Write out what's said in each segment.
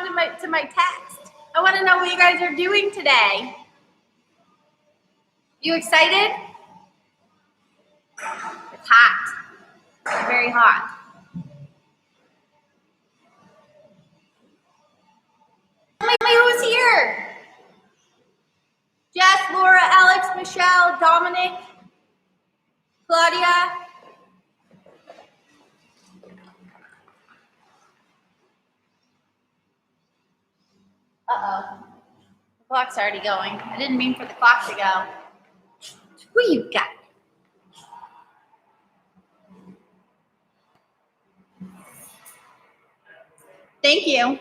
to my text. I want to know what you guys are doing today. You excited? It's hot. It's very hot. Tell me who's here. Jess, Laura, Alex, Michelle, Dominic, Claudia. Uh-oh. The clock's already going. I didn't mean for the clock to go. Who you got? Thank you.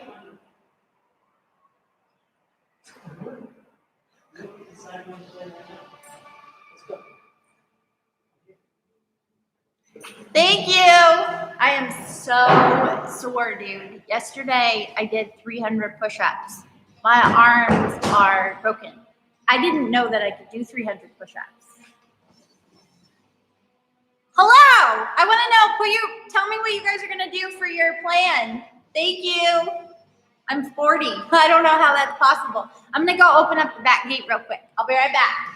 Thank you. I am so sore, dude. Yesterday, I did 300 push-ups. My arms are broken. I didn't know that I could do 300 push-ups. Hello. I want to know, tell me what you guys are going to do for your plan. Thank you. I'm 40. I don't know how that's possible. I'm going to go open up the back gate real quick. I'll be right back.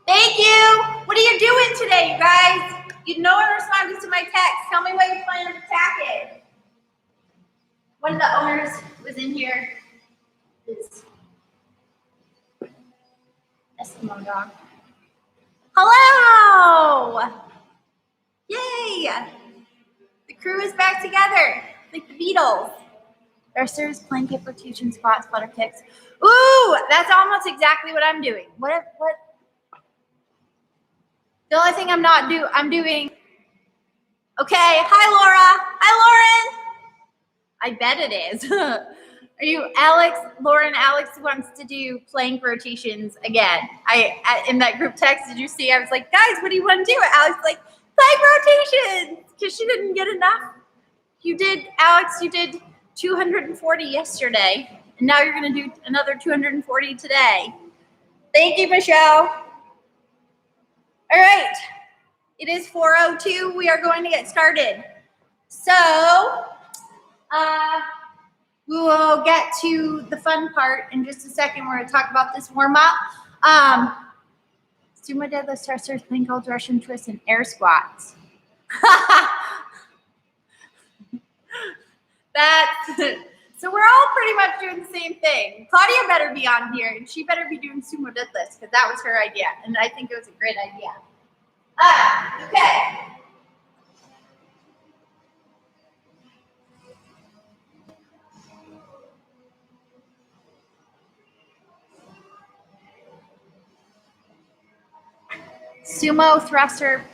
Thank you. What are you doing today, you guys? No one responded to my text. Tell me what your plan of attack is. One of the owners was in here. This Eskimo dog. Hello! Yay! The crew is back together, like the Beatles. Thrusters, plank hip rotation, squats, flutter kicks. Ooh, that's almost exactly what I'm doing. What? The only thing I'm doing. Okay, hi Laura. Hi Lauren. I bet it is. Are you Alex? Lauren, Alex wants to do plank rotations again. In that group text, did you see? I was like, guys, what do you want to do? Alex was like, plank rotations, because she didn't get enough. You did, Alex, you did 240 yesterday, and now you're going to do another 240 today. Thank you, Michelle. All right, it is 4:02. We are going to get started. So, we will get to the fun part in just a second. We're going to talk about this warm-up. Sumo Deadlifts, thrusters, plank holds, Russian twists, and air squats. So we're all pretty much doing the same thing. Claudia better be on here, and she better be doing Sumo Deadlifts, because that was her idea, and I think it was a great idea. Okay. Sumo thruster.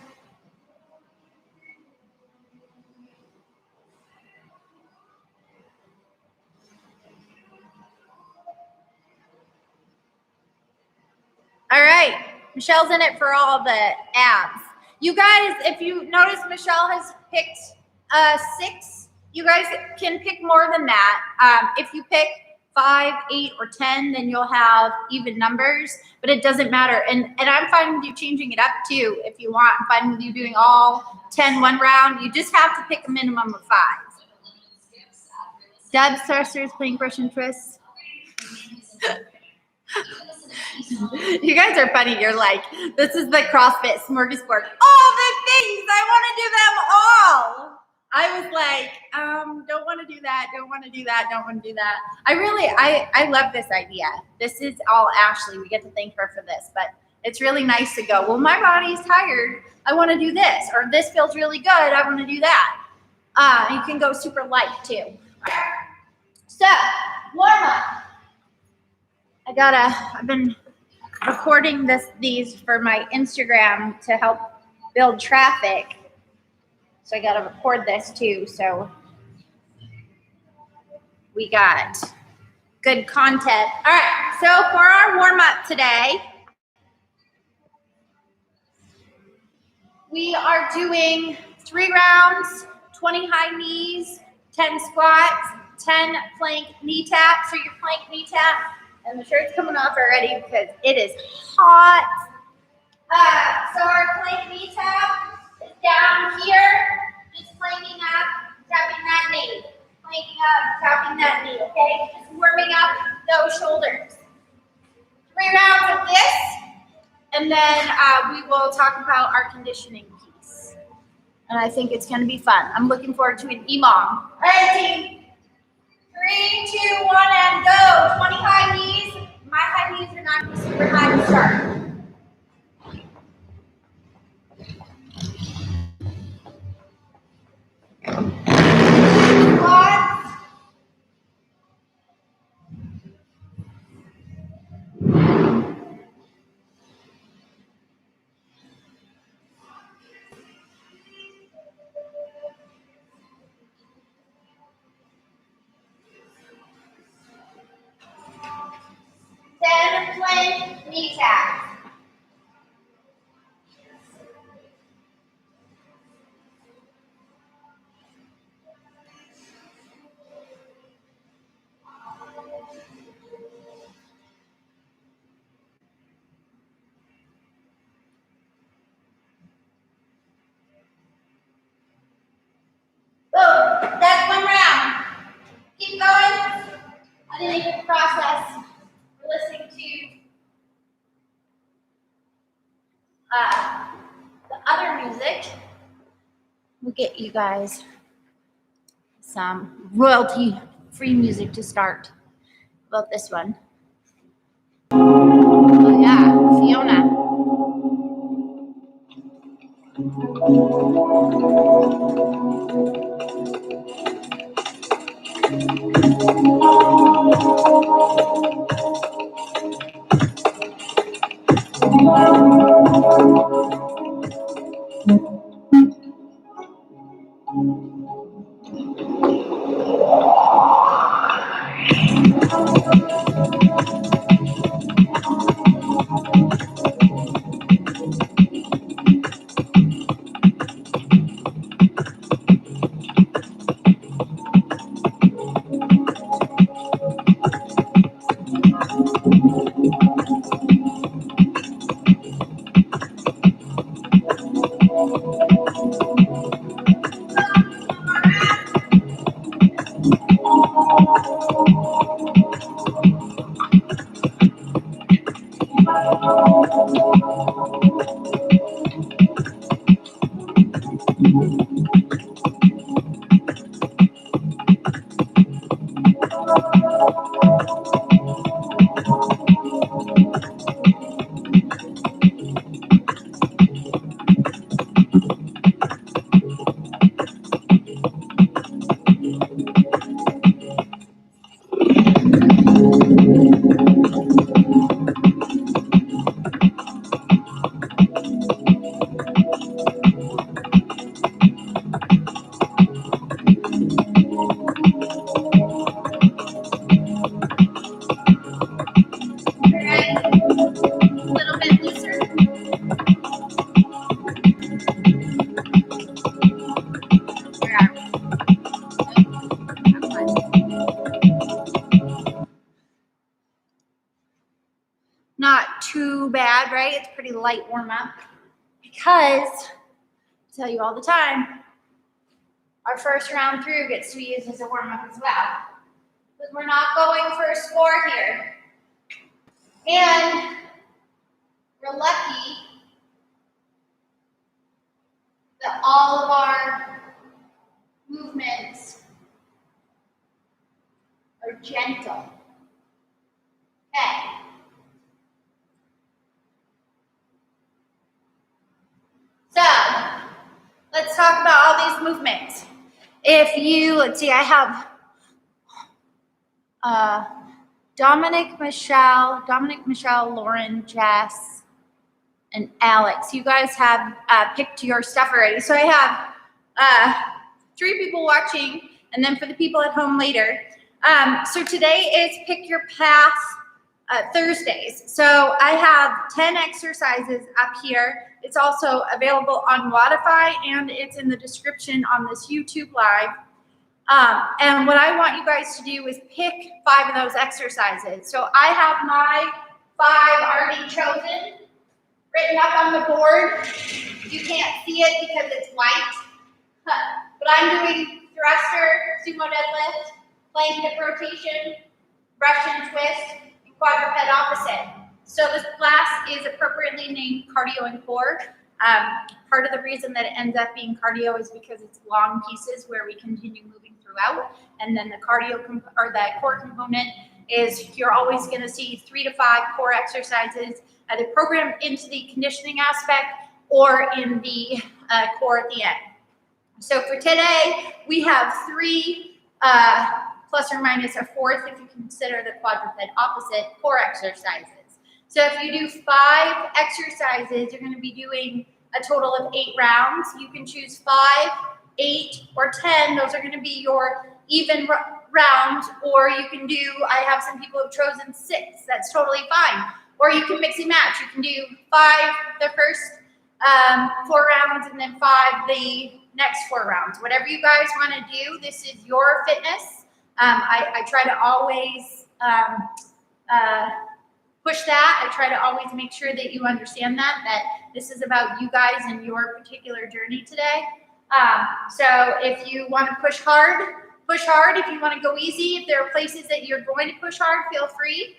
All right. Michelle's in it for all the abs. You guys, if you notice, Michelle has picked 6. You guys can pick more than that. If you pick 5, 8, or 10, then you'll have even numbers, but it doesn't matter. And I'm fine with you changing it up too if you want. I'm fine with you doing all 10 one round. You just have to pick a minimum of 5. Debs, thrusters, plank, Russian twists. You guys are funny. You're like, this is the CrossFit smorgasbord. All the things, I want to do them all. I was like, don't want to do that, don't want to do that, don't want to do that. I love this idea. This is all Ashley. We get to thank her for this, but it's really nice to go, well, my body is tired. I want to do this, or this feels really good. I want to do that. You can go super light too. So, warm up. I've been recording these for my Instagram to help build traffic. So I got to record this too. So we got good content. All right. So for our warm up today, we are doing 3 rounds, 20 high knees, 10 squats, 10 plank knee taps. So your plank knee tap, and the shirt's coming off already because it is hot. So our plank knee tap is down here, just planking up, tapping that knee. Planking up, tapping that knee, okay? Just warming up those shoulders. 3 rounds of this, and then we will talk about our conditioning piece. And I think it's going to be fun. I'm looking forward to an EMOM. All right, team. 3, 2, 1, and go. 20 high knees. My high knees are not super high to start. Squats. Then plank knee taps. Boom. That's 1 round. Keep going. I didn't even process. We're listening to the other music. We'll get you guys some royalty-free music to start. About this one. Oh yeah, Fiona. Not too bad, right? It's pretty light warm up because I tell you all the time, our first round through gets to be used as a warm up as well. But we're not going for a score here. And we're lucky that all of our movements are gentle. Okay. So, let's talk about all these movements. If you, let's see, I have Dominic, Michelle, Lauren, Jess, and Alex. You guys have picked your stuff already. So I have 3 people watching, and then for the people at home later. So today is Pick Your Path Thursdays. So I have 10 exercises up here. It's also available on Modify, and it's in the description on this YouTube Live. And what I want you guys to do is pick 5 of those exercises. So I have my 5 already chosen, written up on the board. You can't see it because it's white, but I'm doing thruster, sumo deadlift, plank hip rotation, Russian twist, and quadruped opposite. So this class is appropriately named cardio and core. Part of the reason that it ends up being cardio is because it's long pieces where we continue moving throughout, and then the cardio or the core component is you're always going to see 3 to 5 core exercises either programmed into the conditioning aspect or in the core at the end. So for today, we have 3 plus or minus a 4th if you consider the quadruped opposite core exercises. So if you do 5 exercises, you're going to be doing a total of 8 rounds. You can choose 5, 8, or 10. Those are going to be your even rounds, or you can do, I have some people who've chosen 6. That's totally fine. Or you can mix and match. You can do 5 the first 4 rounds, and then 5 the next 4 rounds. Whatever you guys want to do, this is your fitness. I try to always push that. I try to always make sure that you understand that this is about you guys and your particular journey today. So if you want to push hard. If you want to go easy, if there are places that you're going to push hard, feel free.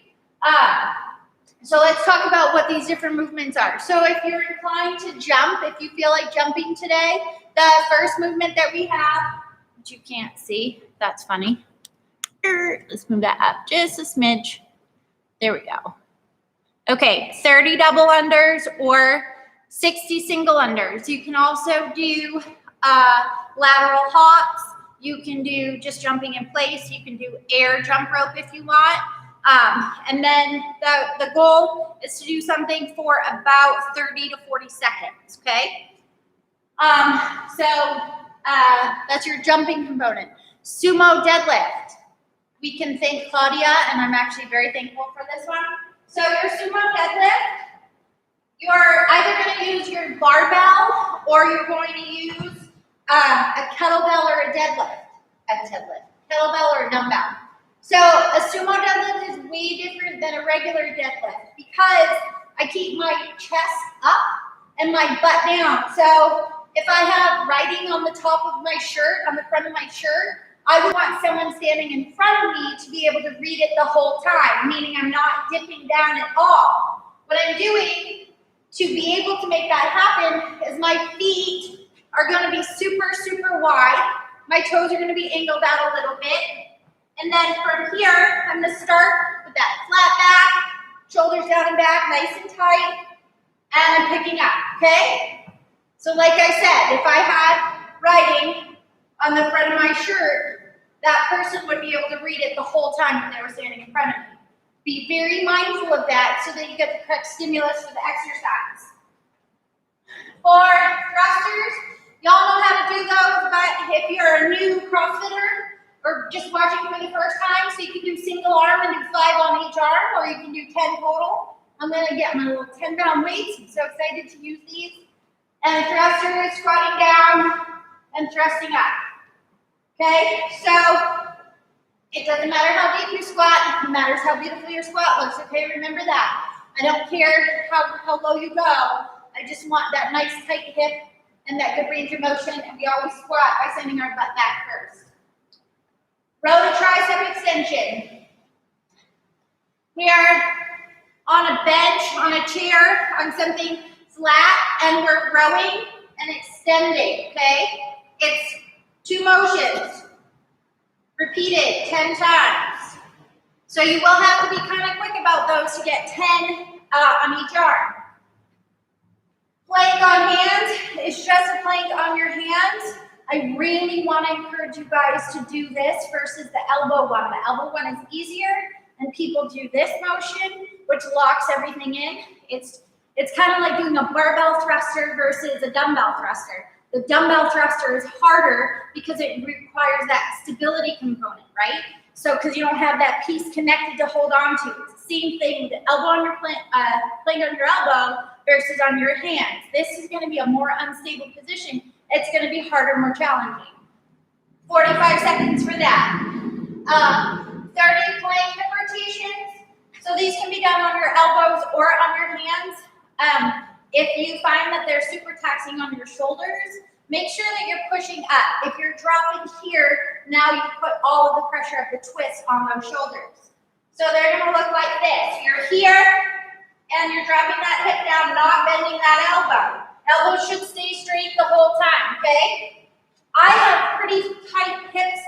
So let's talk about what these different movements are. So if you're inclined to jump, if you feel like jumping today, the first movement that we have, which you can't see, that's funny. Let's move that up just a smidge. There we go. Okay, 30 double unders or 60 single unders. You can also do lateral hops. You can do just jumping in place. You can do air jump rope if you want. And then the goal is to do something for about 30 to 40 seconds, okay? So that's your jumping component. Sumo deadlift. We can thank Claudia, and I'm actually very thankful for this one. So your sumo deadlift, you're either going to use your barbell or you're going to use a kettlebell or a deadlift. Kettlebell or a dumbbell. So a sumo deadlift is way different than a regular deadlift because I keep my chest up and my butt down. So if I have writing on the top of my shirt, on the front of my shirt, I would want someone standing in front of me to be able to read it the whole time, meaning I'm not dipping down at all. What I'm doing to be able to make that happen is my feet are going to be super, super wide. My toes are going to be angled out a little bit. And then from here, I'm going to start with that flat back, shoulders down and back, nice and tight, and I'm picking up, okay? So like I said, if I had writing on the front of my shirt, that person would be able to read it the whole time when they were standing in front of me. Be very mindful of that so that you get the correct stimulus for the exercise. For thrusters, y'all know how to do those, but if you're a new CrossFitter or just watching for the first time, so you can do single arm and do 5 on each arm, or you can do 10 total. I'm gonna get my little 10-pound weights. I'm so excited to use these. And thrusters, squatting down and thrusting up. Okay, so it doesn't matter how deep you squat, it matters how beautiful your squat looks, okay? Remember that. I don't care how low you go. I just want that nice tight hip and that good range of motion, and we always squat by sending our butt back first. Row to tricep extension. We are on a bench, on a chair, on something flat, and we're rowing and extending, okay? It's 2 motions, repeated 10 times. So you will have to be kind of quick about those to get 10 on each arm. Plank on hands is just a plank on your hands. I really want to encourage you guys to do this versus the elbow one. The elbow one is easier, and people do this motion, which locks everything in. It's kind of like doing a barbell thruster versus a dumbbell thruster. The dumbbell thruster is harder because it requires that stability component, right? So, because you don't have that piece connected to hold on to. It's the same thing with the elbow on your plank on your elbow versus on your hands. This is going to be a more unstable position. It's going to be harder, more challenging. 45 seconds for that. 30 plank hip rotations. So these can be done on your elbows or on your hands. If you find that they're super taxing on your shoulders, make sure that you're pushing up. If you're dropping here, now you put all of the pressure of the twist on those shoulders. So they're going to look like this. You're here, and you're dropping that hip down, not bending that elbow. Elbow should stay straight the whole time, okay? I have pretty tight hips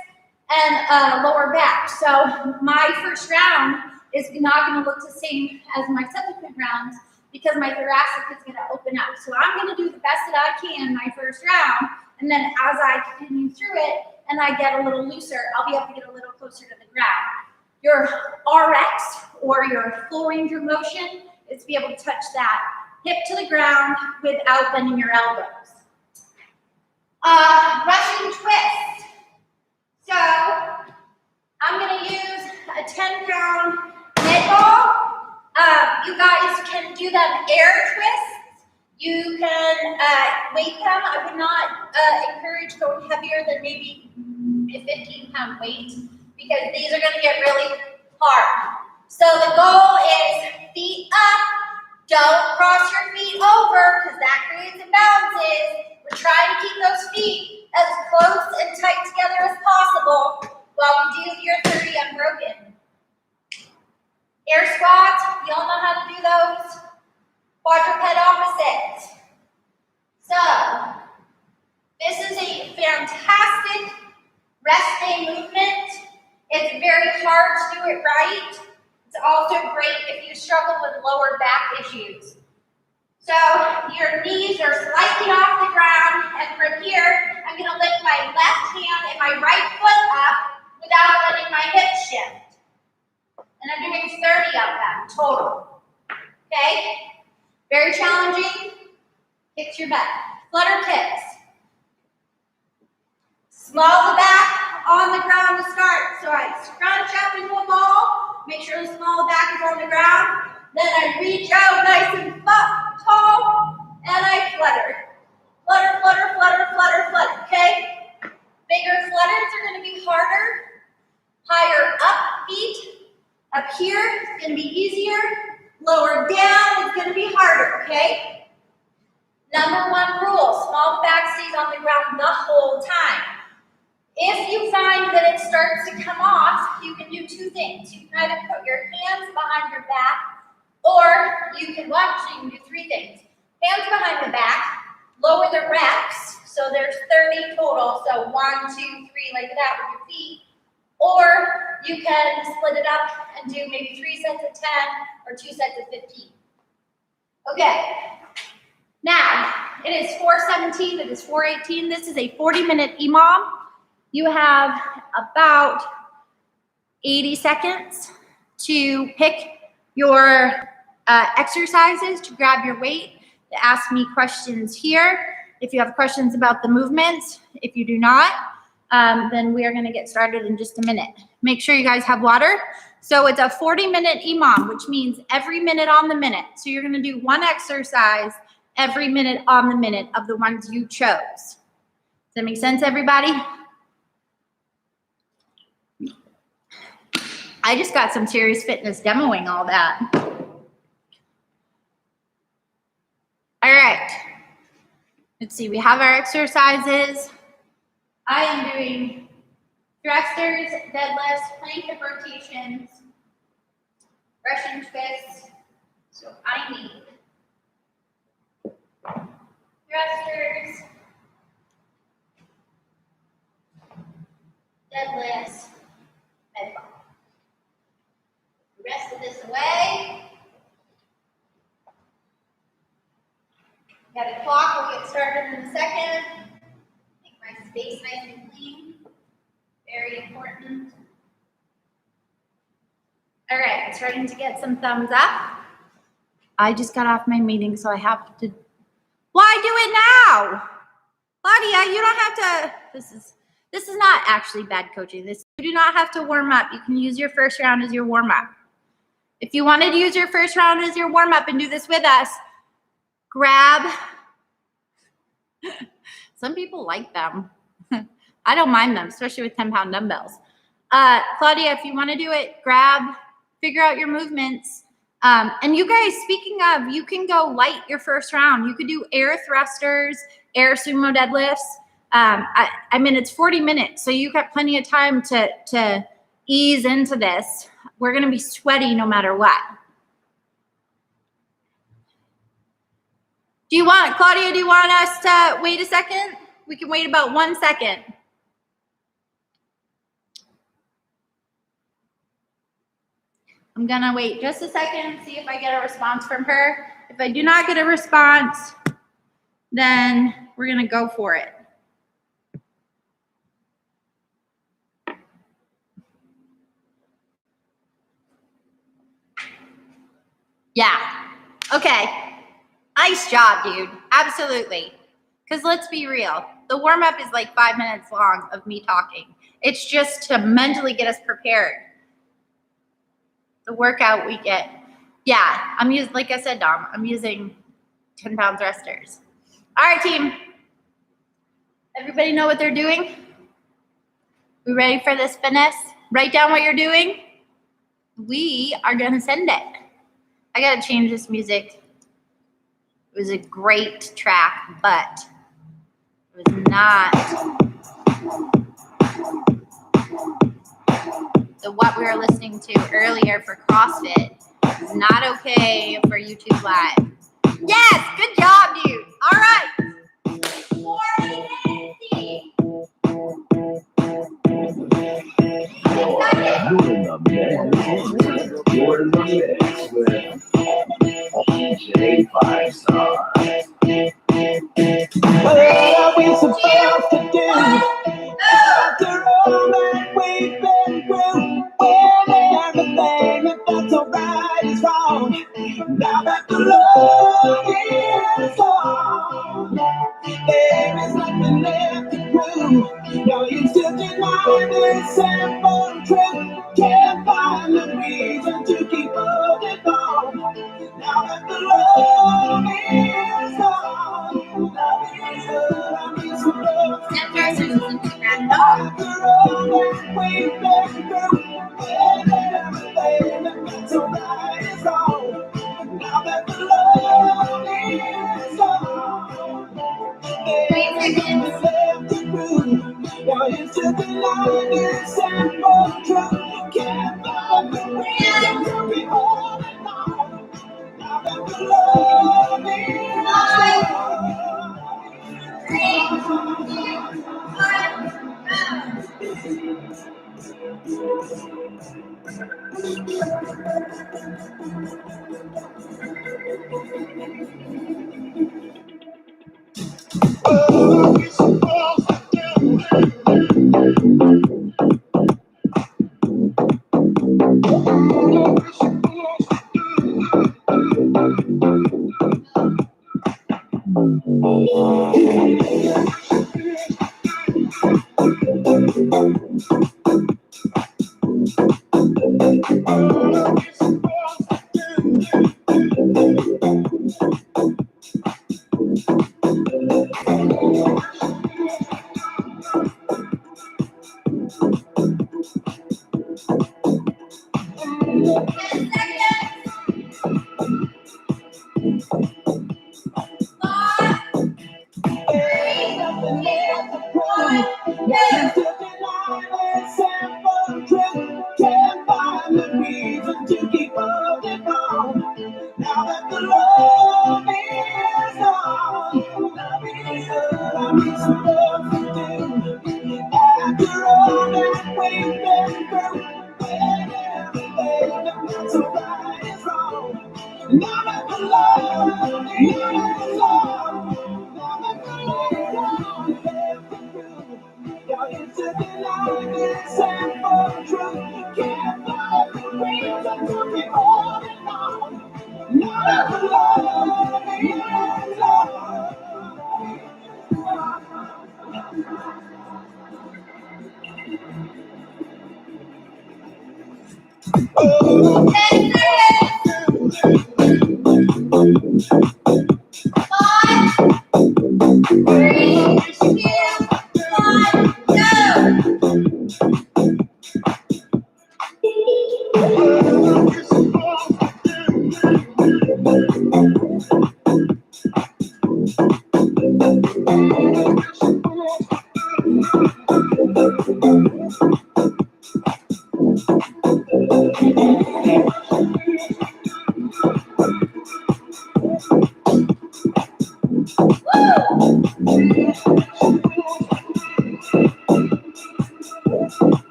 and lower back, so my first round is not going to look the same as my subsequent rounds because my thoracic is going to open up. So I'm going to do the best that I can my first round, and then as I continue through it and I get a little looser, I'll be able to get a little closer to the ground. Your RX, or your full range of motion, is to be able to touch that hip to the ground without bending your elbows. Russian twist. So I'm going to use a 10-pound net ball. You guys can do them air twists. You can weight them. I would not encourage going heavier than maybe a 15-pound weight because these are going to get really hard. So the goal is feet up. Don't cross your feet over because that creates imbalances. We're trying to keep those feet as close and tight together as possible while we do your 30 unbroken. Air squats, you all know how to do those. Quadruped opposites. So, this is a fantastic rest day movement. It's very hard to do it right. It's also great if you struggle with lower back issues. So, your knees are slightly off the ground, and from here, I'm going to lift my left hand and my right foot up without letting my hips shift. And I'm doing 30 of them total. Okay? Very challenging. Kicks your butt. Flutter kicks. Small the back on the ground to start. So I scrunch up into a ball. Make sure the small back is on the ground. Then I reach out nice and tall. And I flutter. Flutter, flutter, flutter, flutter, flutter. Okay? Bigger flutters are going to be harder. Higher up feet. Up here, it's going to be easier. Lower down, it's going to be harder, okay? Number one rule, small back stays on the ground the whole time. If you find that it starts to come off, you can do two things. You can either put your hands behind your back, or you can, well, actually, you can do three things. Hands behind the back, lower the reps, so there's 30 total, so 1, 2, 3, like that with your feet. Or you can split it up and do maybe 3 sets of 10 or 2 sets of 15. Okay. Now, it is 4:17, it is 4:18. This is a 40-minute EMOM. You have about 80 seconds to pick your exercises, to grab your weight, to ask me questions here. If you have questions about the movements, if you do not, then we are going to get started in just a minute. Make sure you guys have water. So it's a 40-minute EMOM, which means every minute on the minute. So you're going to do one exercise every minute on the minute of the ones you chose. Does that make sense, everybody? I just got some serious fitness demoing all that. All right. Let's see, we have our exercises. I am doing thrusters, deadlifts, plank hip rotations, Russian twists. So I need thrusters, deadlifts, med ball. The rest of this away. Got a clock, we'll get started in a second. Make my space nice and clean. Very important. All right, I'm starting to get some thumbs up. I just got off my meeting, so I have to. Why do it now? Claudia, you don't have to. This is not actually bad coaching. You do not have to warm up. You can use your first round as your warm up. If you wanted to use your first round as your warm up and do this with us, grab. Some people like them. I don't mind them, especially with 10-pound dumbbells. Claudia, if you want to do it, figure out your movements. And you guys, speaking of, you can go light your first round. You could do air thrusters, air sumo deadlifts. I mean, it's 40 minutes, so you've got plenty of time to ease into this. We're going to be sweaty no matter what. Claudia, do you want us to wait a second? We can wait about 1 second. I'm going to wait just a second and see if I get a response from her. If I do not get a response, then we're going to go for it. Yeah. Okay. Nice job, dude. Absolutely. Because let's be real. The warm-up is like 5 minutes long of me talking. It's just to mentally get us prepared. The workout we get. Yeah, I'm using, like I said, Dom, I'm using 10-pound thrusters. All right, team. Everybody know what they're doing? We ready for this fitness? Write down what you're doing. We are going to send it. I got to change this music. It was a great track, but it was not what we were listening to earlier for CrossFit. It's not okay for YouTube Live. Yes, good job, dude. All right. 450. You're in the mix with DJ 5 Star. What are we supposed to do after all that we've been through? When everything that that's alright is wrong. Now that the love is gone, there is nothing left to prove. No, you still deny this simple truth. Can't find the reason to keep holding on. Now that the love is gone, love is what I'm supposed to do. After all that we've been through, and everything that's alright is wrong. Now that the love is gone, there's nothing left to prove. Now you still deny this simple truth. Can't find the reason to be holding on. Now that the love is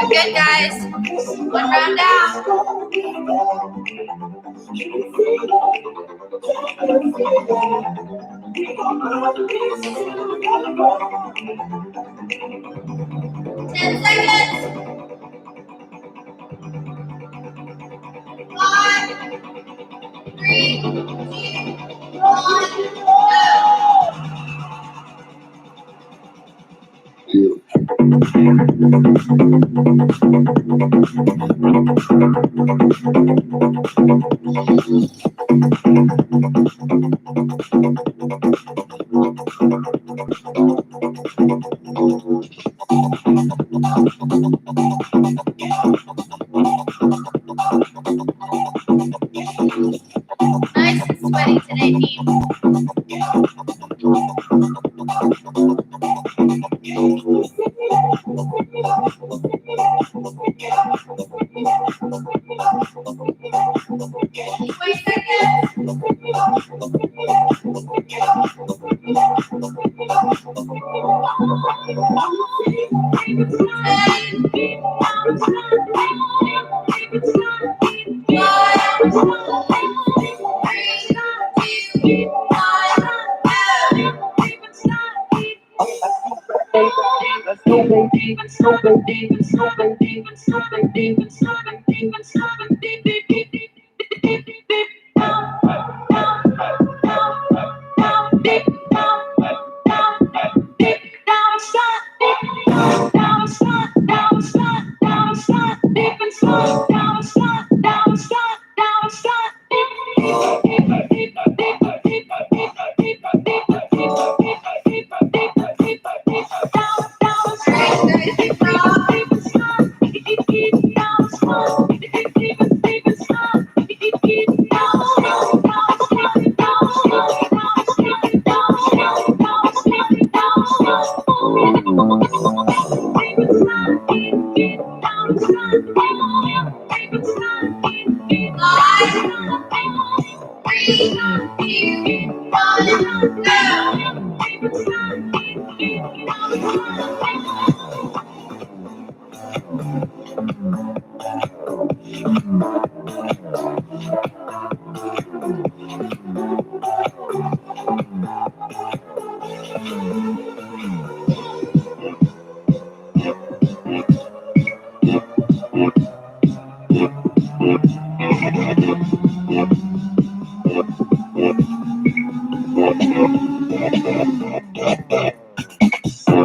Good, guys. One round down. Ten seconds. 5, 3, 2, 1, go. Nice and sweaty today, team.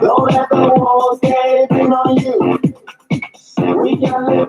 Don't let the walls cave in on you. We can live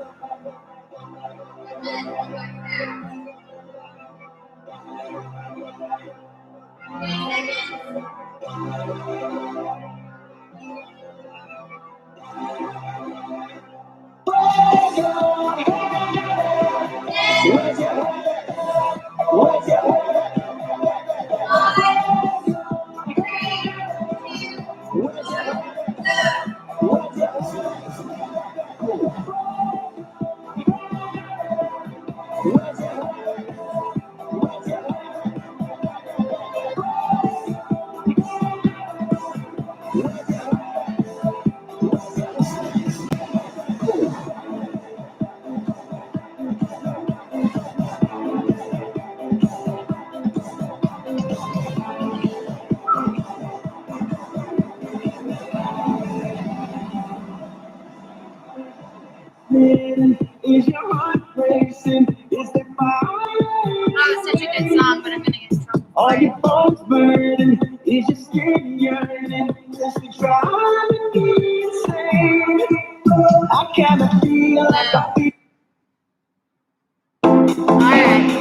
Is your heart racing? Is the fire? Oh, such a good song, but I'm gonna get in trouble. Are your bones burning? Is your skin yearning? Just to try to be insane. I cannot feel like I feel. All right.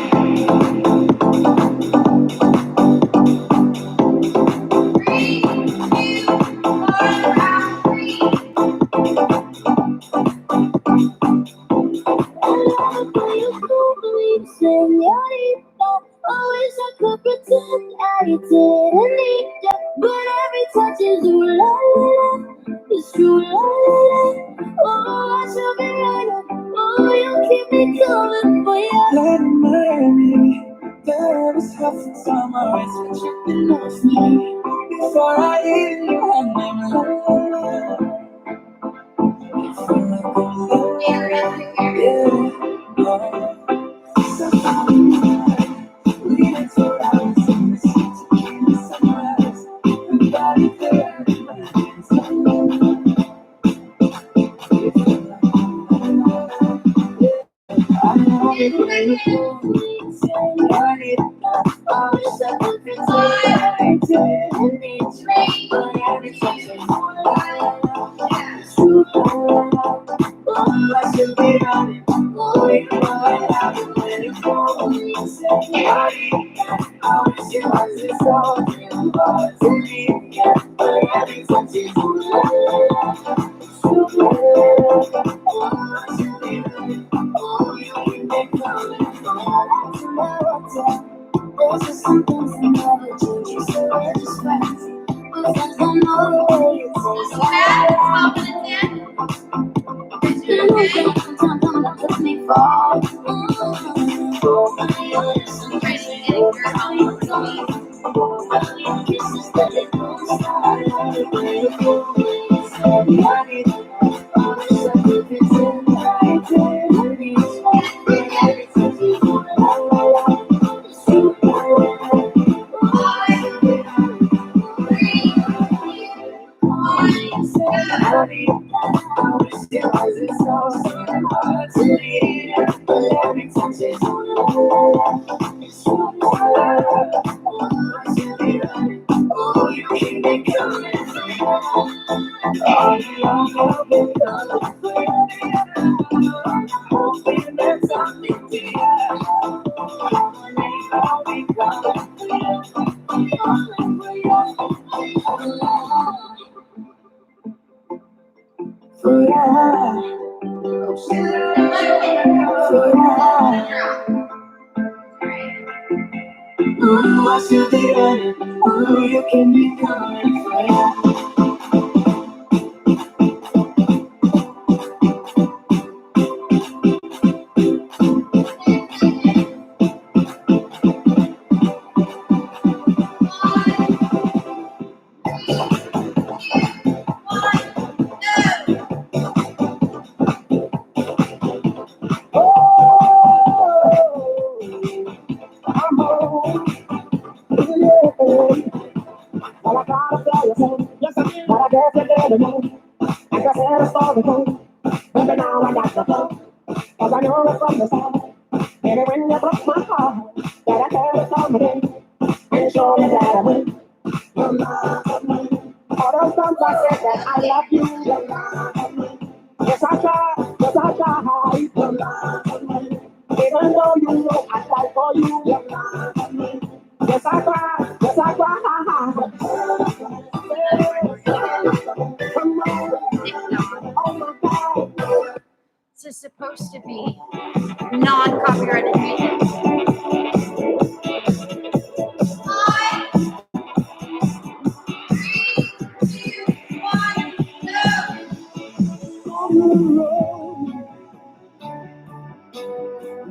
Señorita, I wish I could pretend I didn't need you, but every touch is ooh la la, it's true la la. Oh, I should be running, oh, you keep me coming for you. Let Miami, there is half the summer, it's tripping off me. Before I hear your name, la la la. Before I go la, yeah. Ooh, I should be running. Ooh, you can be coming friend. I'm home. Yeah. But I gotta tell you something. Yes, I did. But I guess you didn't know. Like I said, a story told. But now I got the flow. Cause I know it from the start. Baby, when you broke my heart, that I tell you something. And show you that I win. You're not of me. All those times I said that I love you. You're not of me. Yes, I try. Yes, I try. You're not of me. Even though you know I fight for you. You're not of me. Yes, I cry. Yes, I cry. Come on. Oh my God. This is supposed to be non-copyrighted music.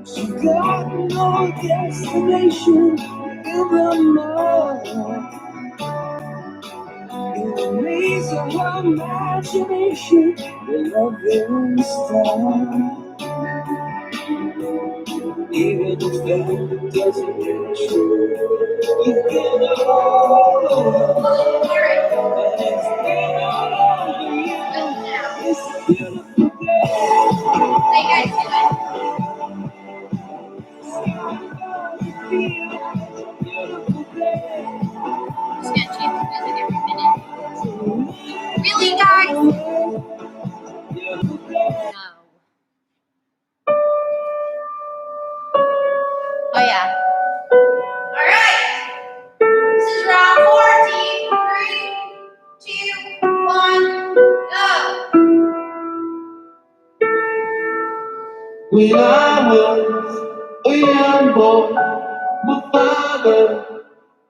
She got no destination in the mud. In the maze of her imagination, the loving star. Even if that doesn't get true, you get all over. And it's been all over you. It's a beautiful day. I'm just gonna change the music every minute. Really, guys? No. Oh yeah. All right. This is round 14. 3, 2, 1, go. When I was a young boy, my father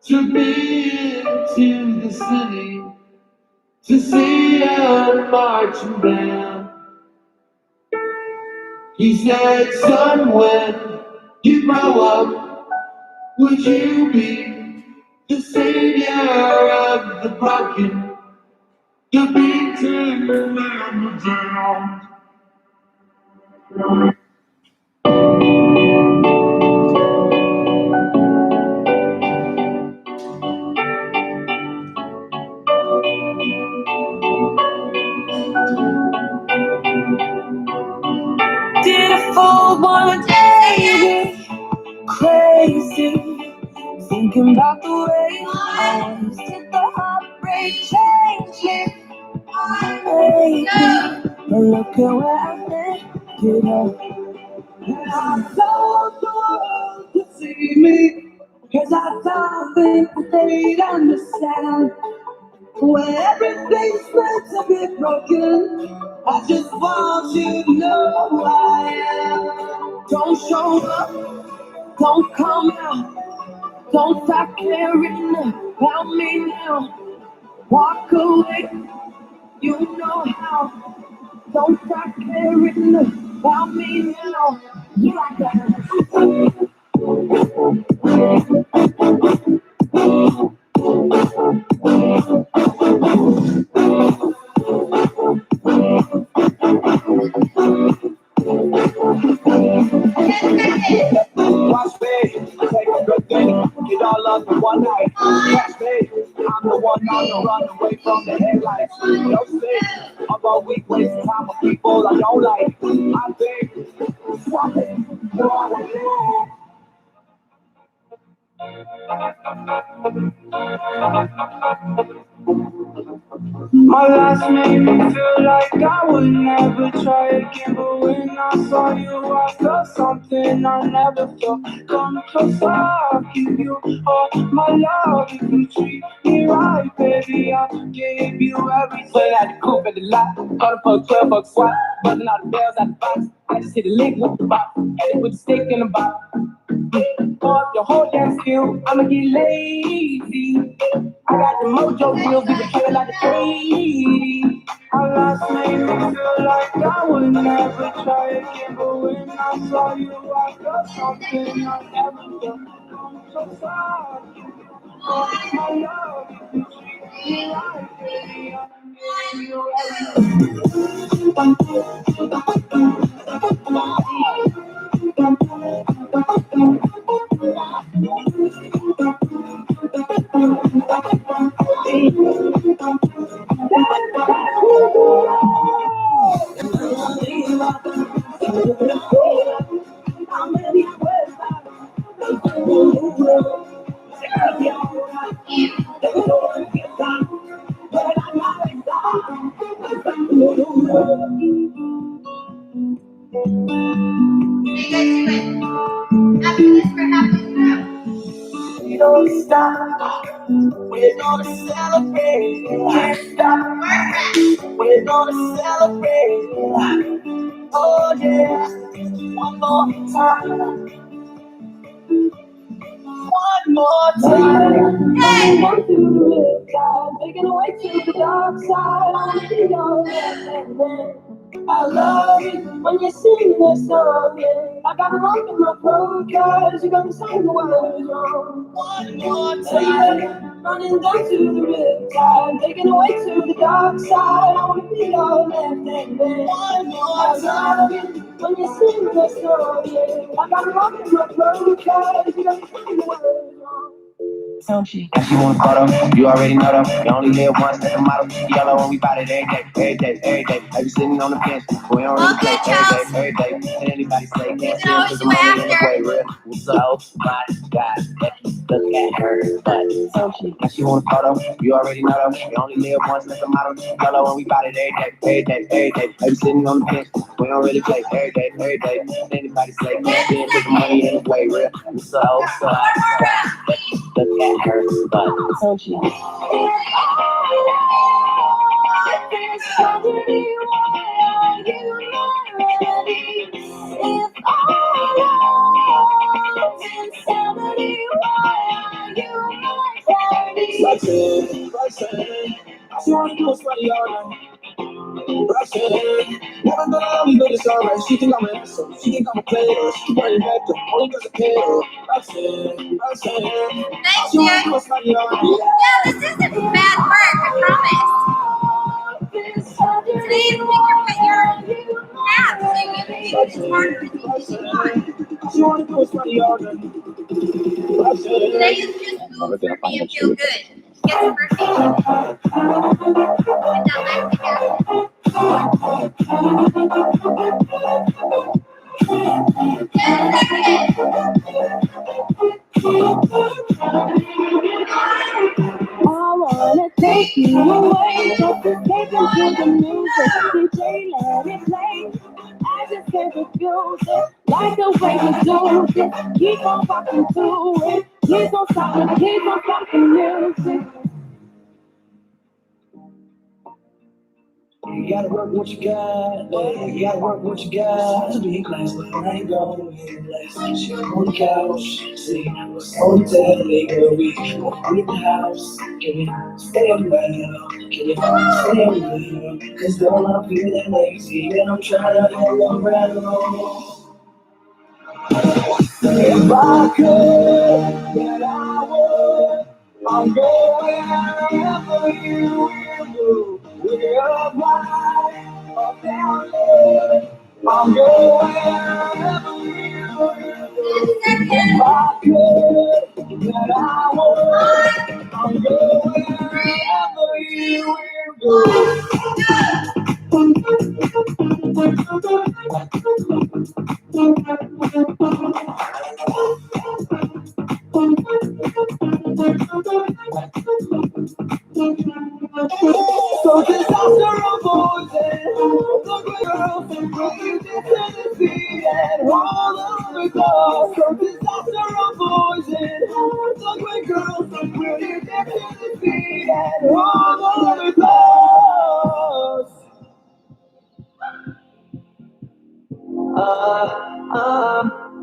took me into the city to see a marching band. He said, son, when you grow up, would you be the savior of the broken, the beaten and the down? Did a full 180 crazy, thinking about the way I was. Did the heartbreak change me? Baby, but look at where I ended up. And I told the world to see me, cause I don't think they'd understand. When everything's meant to be broken, I just want you to know who I am. Don't show up, don't come out, don't stop caring about me now. Walk away, you know how. Don't stop caring about me now. You like that. Watch me, take a good thing, get all up in one night. Catch me, I'm the one on the run away from the headlights. No sleep, I'm all week wasting time with people I don't like. I think, swap it, what I do. My last made me feel like I would never try again. But when I saw you, I felt something I never felt. Come closer, I'll give you all my love. If you treat me right, baby, I'll give you everything. Put out the coupe at the lot, caught for a 12-buck swap. Buzzing all the bells out the box. I just hit a lick with the box, and it with the stick in the box. Fuck your whole damn skill, I'ma get lazy. I got the mojo deals, we been killing like the 80s. Our last name makes feel like I would never try again, but when I saw you, I felt something I never felt. I'm so sorry. Oh, my love, you treat me like baby, I need you We don't stop, we're gonna celebrate. Can't stop, we're gonna celebrate. Oh yeah, one more time, one more time. Hey! One to the red side, taking away to the dark side. I wanna be your man. I love it when you sing this song, yeah. I got a lump in my throat, cause you're gonna sing the words wrong. One more time, running down to the riptide, taking away to the dark side. I wanna be your left-hand man. One more time, when you sing this song, yeah. I got a lump in my throat, cause you're gonna sing the words wrong. Don't she? If you want a photo, you already know them. You only live once, that's a model. Yellow when we bout it every day, every day, every day. Like you sitting on the bench, we don't really play every day, every day. And anybody say can't see cause the money in the way real. So my God, look at her butt. Don't she? If you want a photo, you already know them. You only live once, that's a model. Yellow when we bout it every day, every day, every day. Like you sitting on the bench, we don't really play every day, every day. And anybody say can't see cause the money in the way real. So look at her butt. Don't you? I see wanna do a funny all night. Never gonna love me, but it's alright. She think I'm an asshole. She think I'm a player. She keep running back to only cause I care. Thank you. Yeah, this isn't bad work, I promise. Today's finger your abs, so you think it's harder than you want. Today is just food for me and feel good. Get some birthday. Get that leg together. I wanna take you away, just to take you to the music. DJ, let it play. I just can't refuse it. Like the way you do it. Keep on rocking to it. Please don't stop it. Please don't stop the music. You gotta work what you got, you gotta work what you got. To be class, but I ain't going to she on the couch, see, on the telly, girl, we in the house. Can you stay well? Can you stay well? Cause girl, I'm feeling lazy, and I'm trying to hang around. If I could, then I would. I'm going wherever you will go. We're alive, up down there. I'm going wherever you will go. If I could, then I would. I'm going wherever you will So testosterone boys and ugly girls and you Tennessee and all over the globe. So testosterone boys and ugly girls and you Tennessee and all over the globe.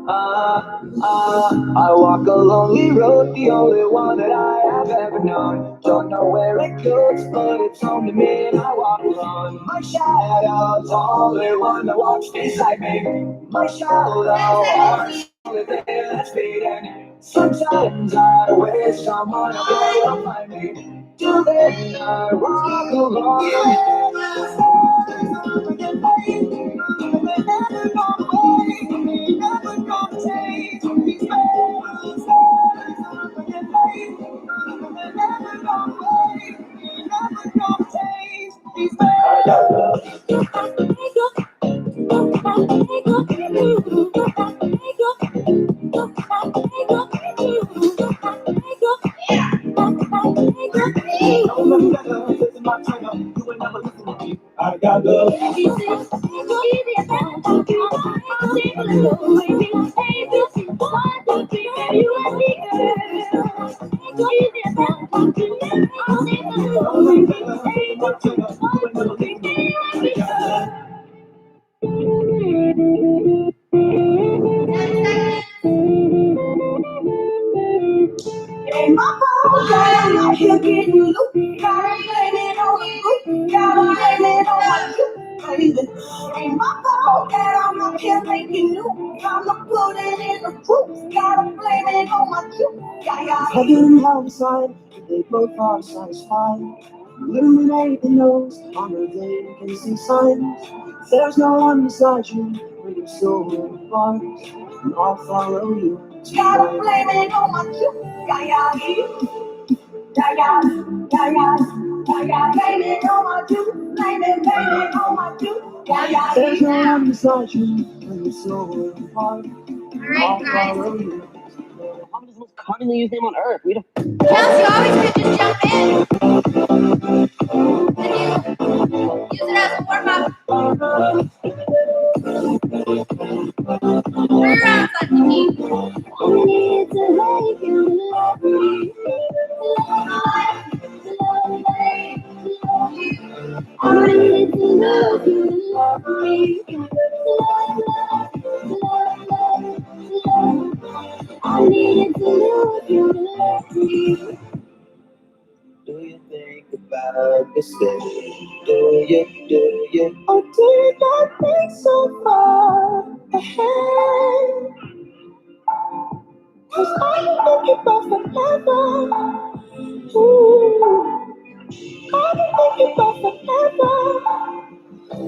I walk a lonely road, the only one that I have ever known. Don't know where it goes, but it's home to me and I walk alone. My shadow's the only one that walks beside me. My shadow, the only thing that's fading. Sometimes I wish someone will find me. Till then I walk alone. I got love. Ain't my fault that I'm out here getting loose. Gotta blame it on the group. Gotta blame it on my youth, baby. Ain't my fault that I'm out here making new. Gotta put it in the group. Gotta blame it on my youth. I didn't have a sign, but they both are satisfied. Illuminate the nose on the day you can see signs. There's no one beside you when you're so apart. And I'll follow you. Gotta blame it on my youth. Blame it on my youth. Blame it on my youth. There's no one beside you when you're so apart. Alright, guys. Muhammad is the most commonly used name on earth. We don't. Chelsea, always could just jump in. And use it as a warm-up. 3 rounds left, you need. I need to make you love me. I need to love you, love me. I need to love you, love me. Do you think about this thing? Do you? Or do you not think so far ahead? 'Cause I'm thinking about forever. Ooh, I'm thinking about forever.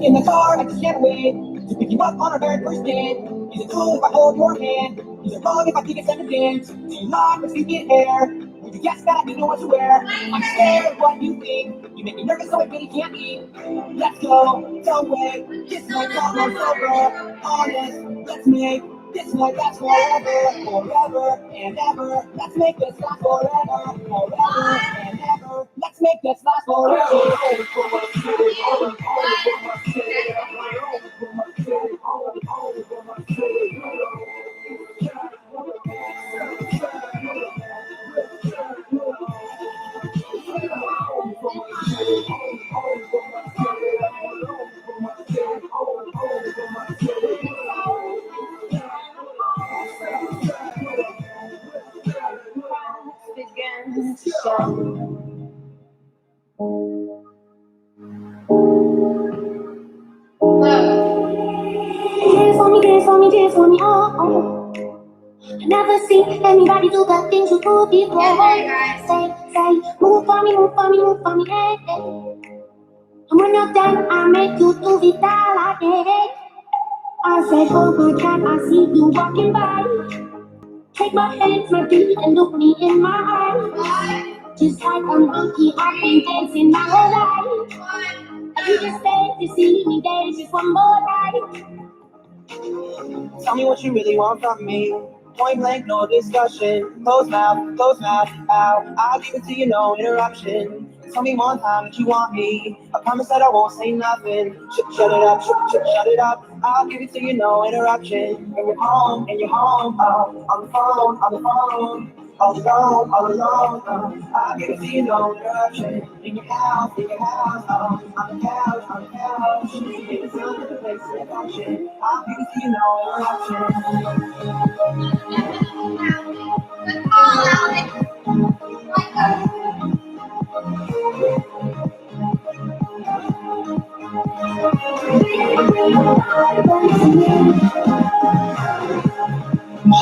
In the car, I just can't wait to pick you up on our very first date. Is it cool if I hold your hand? Is it wrong if I take a second dance? Do you mind if you get hair? Would you guess that I didn't know what to wear? I'm scared of what you think. You make me nervous, so I really can't eat. Let's go, don't wait. This night almost over. Honest, let's make this night last forever, forever and ever. Let's make this last forever, forever and ever. Let's make this last forever. Dance for me, oh. I never seen anybody do the things you do before. Say, move for me, move for me, move for me, hey, hey. And when you're done, I make you do it all again. I said, oh my God, I see you walking by. Take my hands, my feet, and look me in my eyes. Just like a monkey, I've been dancing my whole life. And you just stay to see me dance just one more night. Tell me what you really want from me. Point blank, no discussion. Close mouth, ow. I'll give it to you, no interruption. Tell me one time that you want me. I promise that I won't say nothing. Shut it up, shut it up. I'll give it to you, no interruption. And you're home, oh, on the phone. all alone. I can see no direction in your house, on the couch, in the sun, the place of function. I can see no Good call, Alex.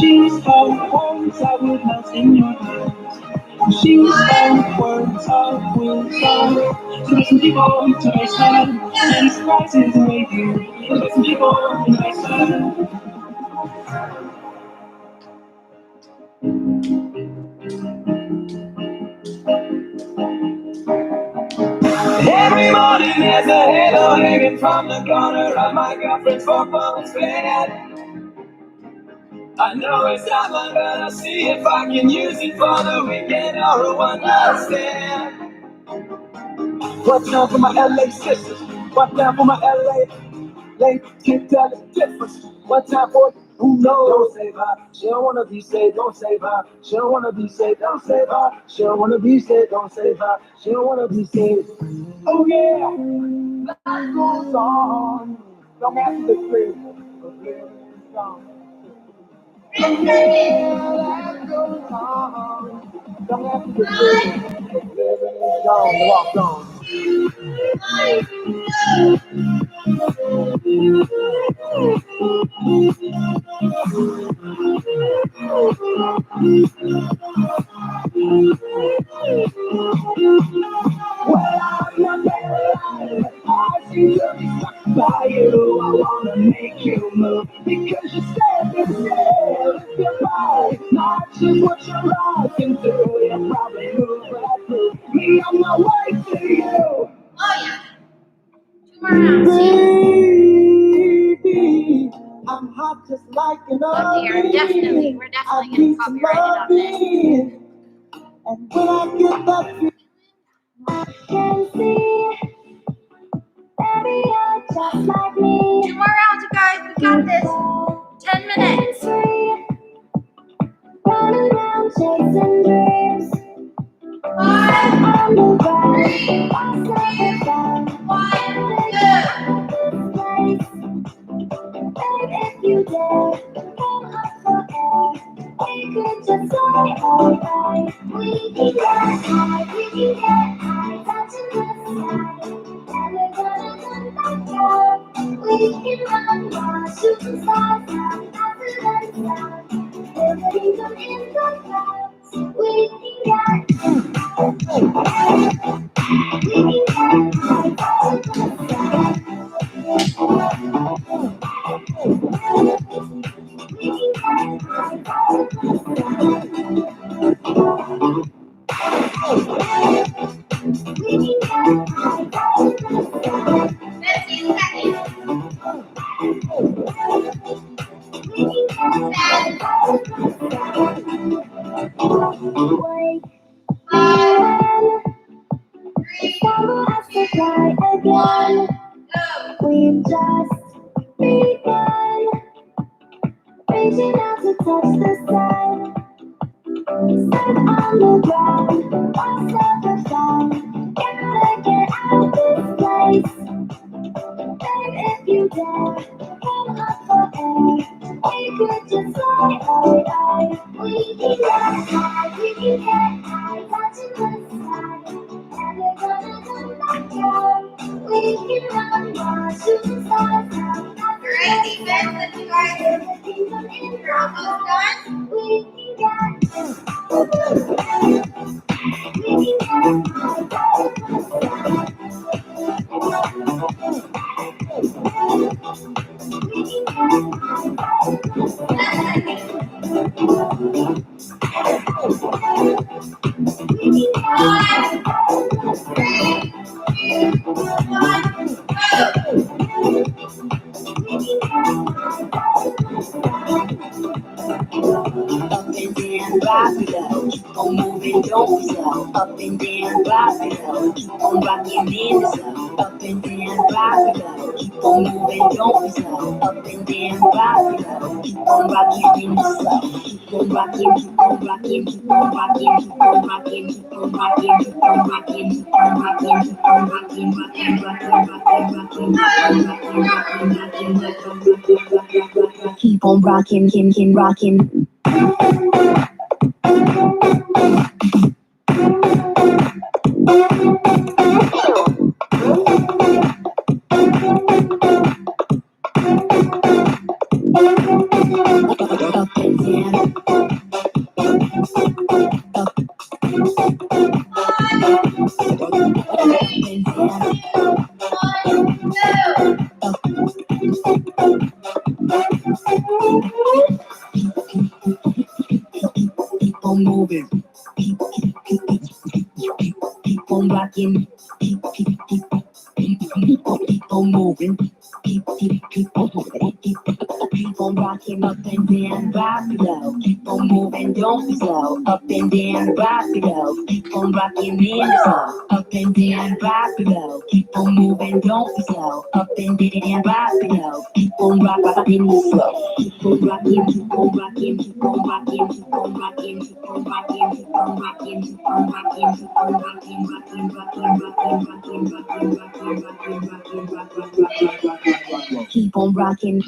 She spoke words I would melt in your hands. She spoke words of wisdom. To listen people to my son, and it surprises the way you listen people to my son. Every morning there's a halo hanging from the corner of my girlfriend's four-post bed. I know it's time I'm gonna see if I can use it for the weekend or a one-night stand. What's down for my LA sisters? What's down for my LA? Late, can't tell the difference. What time for you? Who knows? Don't save her. She don't wanna be saved. Don't save her. She don't wanna be saved. Don't save her. She don't wanna be saved. Don't save her. She don't wanna be saved. Oh yeah, life goes on. Long after the grave. Yeah, life goes on. Long after the grave. Living is gone. Walk on. Well, I'm not there. I see you by you. I wanna make you move because you said this is your body, not just what you're rocking through. You probably move right through me on my way to you. Oh, yeah. 2 more rounds. Baby, I'm hot just like an Oh, dear. We're definitely going to copyright on this. and when I get that feeling, I can see, baby, you're just like me. 2 more rounds, you guys. We got this. 10 minutes. Running around chasing dreams. 5, On the ground, 3, I said down. 1, go. Babe, if you dare, come up for air. We could just fly away. We can get high, touching the sky. Never gonna come back down. We can run wild, shooting stars out, after the sun. Everything come in the clouds. We can get high, touching the sky. We've just begun, reaching out to touch the sun. Stuck on the ground, lost of the sun. Gotta get out this place. Babe, if you dare, come up for air. We could just fly away. We can get high, touching the sky. Never gonna come back down. We can run wild, shooting stars out. Great defense, you guys. You're almost done. We can get high, moving, don't be slow. Up and down, rock it out. Keep on rocking in the slow. Up and down, rock it out. Keep on moving, don't be slow. Up and down, rock it out. Keep on rocking in the slow. Keep on rocking, keep on rocking, keep on rocking, keep on rocking, keep on rocking, keep on rocking, keep on rocking, keep on rocking, rocking, rocking, rocking, rocking, rocking, rocking. Keep on rocking, rocking. Up and down. Keep on moving. Keep on rocking. Keep on moving. Keep on rocking up and down, rock it out. Keep on moving, don't be slow. Up and down, rock it out. Keep on rocking in the slow. Up and down, rock it out. Keep on moving, don't be slow. Up and down, rock it out. Keep on rocking the slow. Keep on rocking, keep on rocking, keep on rocking, keep on rocking, keep on rocking, keep on rocking, keep on rocking, keep on rocking, rocking, rocking, rocking, rocking, rocking, rocking, rocking. Keep on rocking.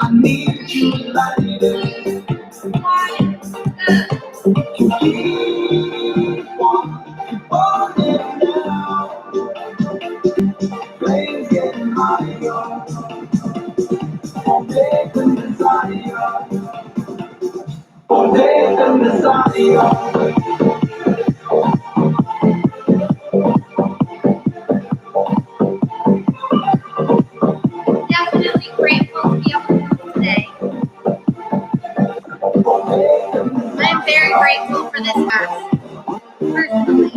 I need you to light it. You keep on burning down. Flames getting higher. Awaken desire. Awaken desire. Definitely grateful to be able to move today. I'm very grateful for this class, personally.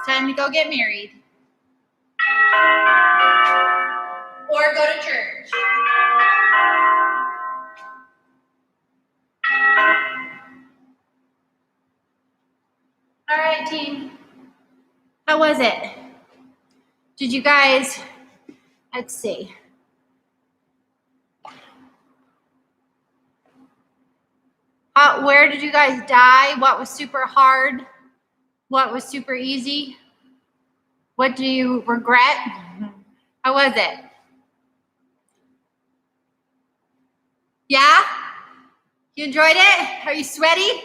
Time to go get married or go to church. All right, team. How was it? Did you guys, let's see. Where did you guys die? What was super hard? What was super easy? What do you regret? How was it? Yeah? You enjoyed it? Are you sweaty?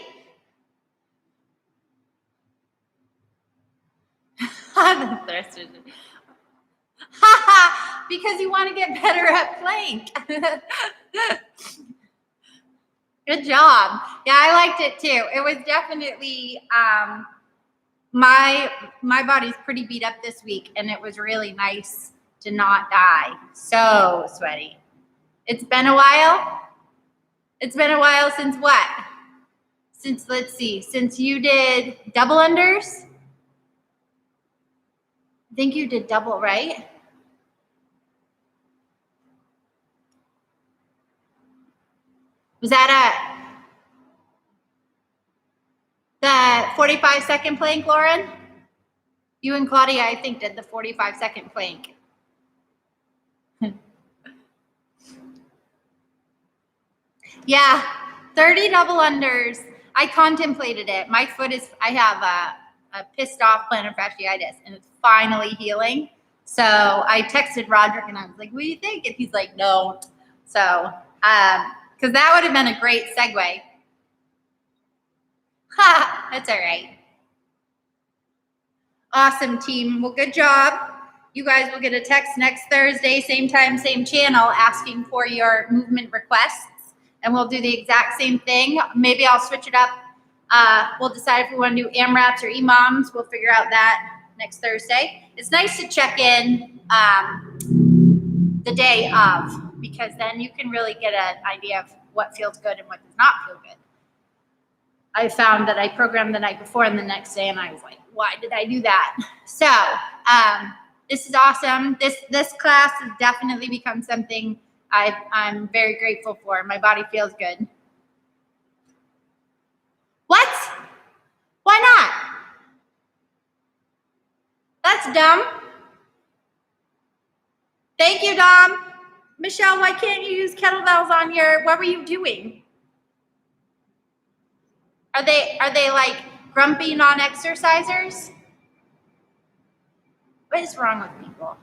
Because you want to get better at plank. Good job. Yeah, I liked it too. It was definitely my body's pretty beat up this week, and it was really nice to not die. So sweaty. It's been a while. It's been a while since what? Since, let's see, since you did double unders? I think you did double, right? Was that the 45-second plank, Lauren? You and Claudia, I think, did the 45-second plank. Yeah, 30 double unders. I contemplated it. My foot is, I have a pissed off plantar fasciitis, and it's finally healing. So I texted Roderick and I was like, what do you think? And he's like, no. So, because that would have been a great segue. Ha, that's all right. Awesome, team. Well, good job. You guys will get a text next Thursday, same time, same channel, asking for your movement requests. And we'll do the exact same thing. Maybe I'll switch it up. We'll decide if we want to do AMRAPs or EMOMs. We'll figure out that next Thursday. It's nice to check in the day of, because because then you can really get an idea of what feels good and what does not feel good. I found that I programmed the night before and the next day, and I was like, why did I do that? So this is awesome. This class has definitely become something I'm very grateful for. My body feels good. What? Why not? That's dumb. Thank you, Dom. Michelle, why can't you use kettlebells on your, what were you doing? Are they like grumpy non-exercisers? What is wrong with people?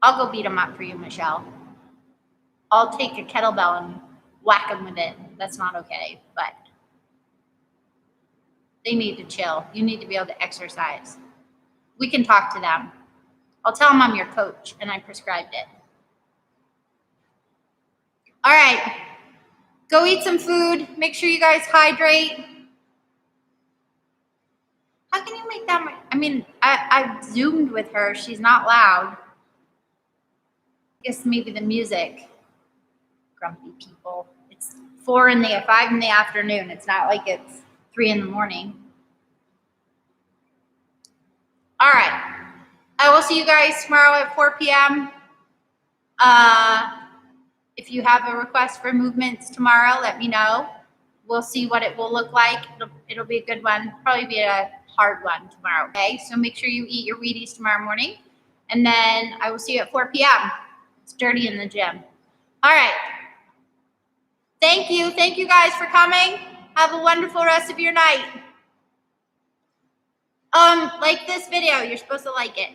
I'll go beat them up for you, Michelle. I'll take a kettlebell and whack them with it. That's not okay, but they need to chill. You need to be able to exercise. We can talk to them. I'll tell them I'm your coach and I prescribed it. All right, go eat some food. Make sure you guys hydrate. How can you make that much? I mean, I've Zoomed with her. She's not loud. I guess maybe the music. Grumpy people. It's 5 in the afternoon. It's not like it's 3 in the morning. All right. I will see you guys tomorrow at 4 p.m. If you have a request for movements tomorrow, let me know. We'll see what it will look like. It'll be a good one. Probably be a hard one tomorrow, okay? So make sure you eat your Wheaties tomorrow morning. And then I will see you at 4 p.m. It's dirty in the gym. All right. Thank you. Thank you guys for coming. Have a wonderful rest of your night. Like this video. You're supposed to like it.